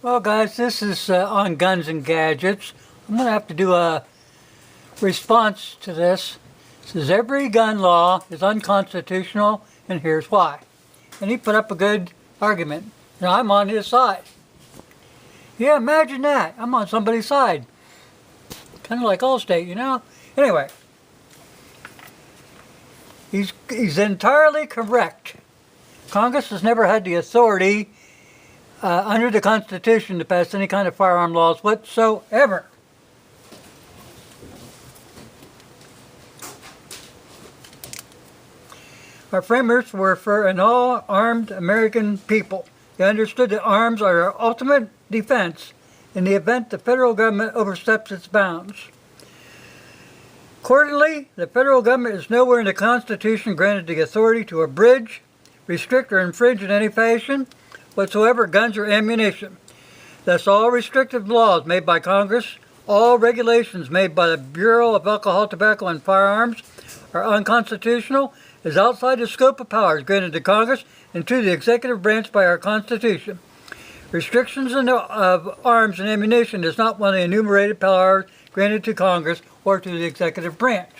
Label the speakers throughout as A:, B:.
A: Well, guys, this is on Guns and Gadgets. I'm going to have to do a response to this. It says every gun law is unconstitutional, and here's why. And he put up a good argument. And I'm on his side. Yeah, imagine that. I'm on somebody's side. Kind of like Allstate, you know? Anyway, he's entirely correct. Congress has never had the authority under the Constitution to pass any kind of firearm laws whatsoever. Our framers were for an all-armed American people. They understood that arms are our ultimate defense in the event the federal government oversteps its bounds. Accordingly, the federal government is nowhere in the Constitution granted the authority to abridge, restrict, or infringe in any fashion whatsoever guns or ammunition. Thus, all restrictive laws made by Congress, all regulations made by the Bureau of Alcohol, Tobacco, and Firearms are unconstitutional, is outside the scope of powers granted to Congress and to the executive branch by our Constitution. Restrictions of arms and ammunition is not one of the enumerated powers granted to Congress or to the executive branch.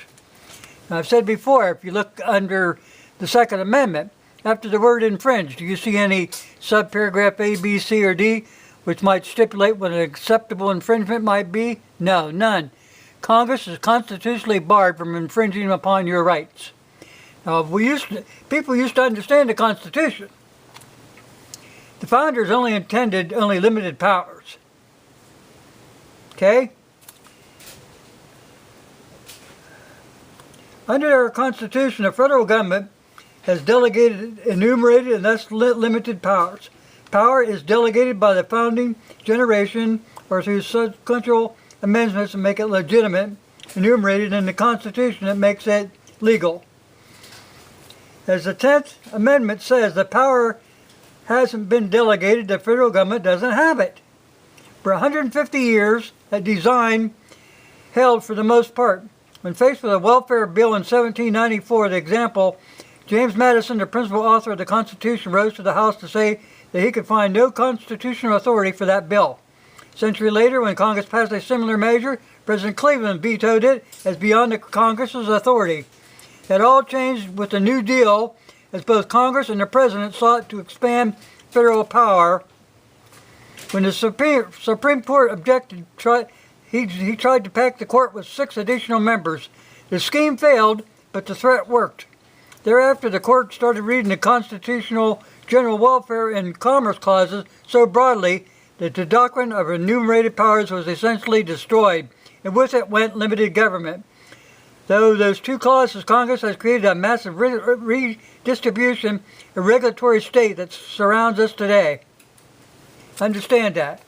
A: Now, I've said before, if you look under the Second Amendment, after the word infringe, do you see any subparagraph A, B, C, or D which might stipulate what an acceptable infringement might be? No, none. Congress is constitutionally barred from infringing upon your rights. Now, people used to understand the Constitution. The founders only intended only limited powers. Okay? Under our Constitution, the federal government has delegated, enumerated, and thus limited powers. Power is delegated by the founding generation or through sequential amendments to make it legitimate, enumerated in the Constitution that makes it legal. As the 10th Amendment says, the power hasn't been delegated, the federal government doesn't have it. For 150 years, that design held for the most part. When faced with a welfare bill in 1794, the example, James Madison, the principal author of the Constitution, rose to the House to say that he could find no constitutional authority for that bill. A century later, when Congress passed a similar measure, President Cleveland vetoed it as beyond the Congress's authority. That all changed with the New Deal, as both Congress and the President sought to expand federal power. When the Supreme Court objected, he tried to pack the court with 6 additional members. The scheme failed, but the threat worked. Thereafter, the court started reading the constitutional general welfare and commerce clauses so broadly that the doctrine of enumerated powers was essentially destroyed, and with it went limited government. Though those 2 clauses, Congress has created a massive redistribution and regulatory state that surrounds us today. Understand that.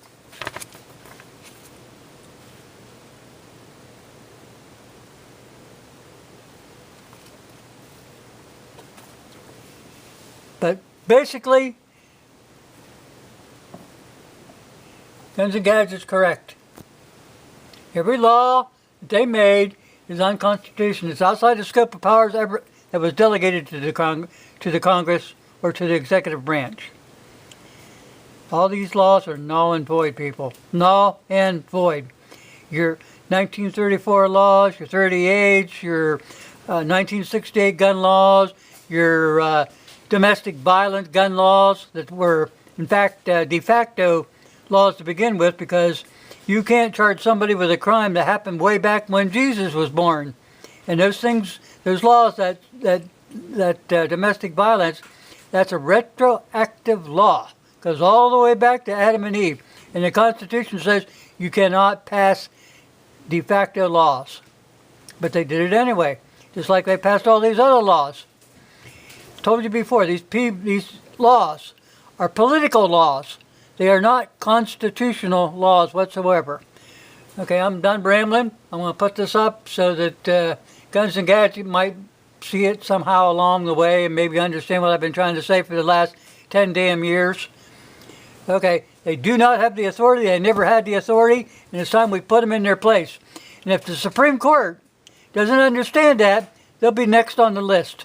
A: But basically, Guns and Gadgets is correct. Every law that they made is unconstitutional. It's outside the scope of powers ever that was delegated to the Congress or to the executive branch. All these laws are null and void, people. Null and void. Your 1934 laws, your 38s, your 1968 gun laws, your domestic violence gun laws that were, in fact, de facto laws to begin with, because you can't charge somebody with a crime that happened way back when Jesus was born. And those things, those laws that domestic violence, that's a retroactive law. Goes all the way back to Adam and Eve. And the Constitution says you cannot pass de facto laws. But they did it anyway, just like they passed all these other laws. Told you before, these laws are political laws. They are not constitutional laws whatsoever. Okay, I'm done rambling. I'm going to put this up so that Guns and Gadgets might see it somehow along the way and maybe understand what I've been trying to say for the last 10 damn years. Okay, they do not have the authority. They never had the authority, and it's time we put them in their place. And if the Supreme Court doesn't understand that, they'll be next on the list.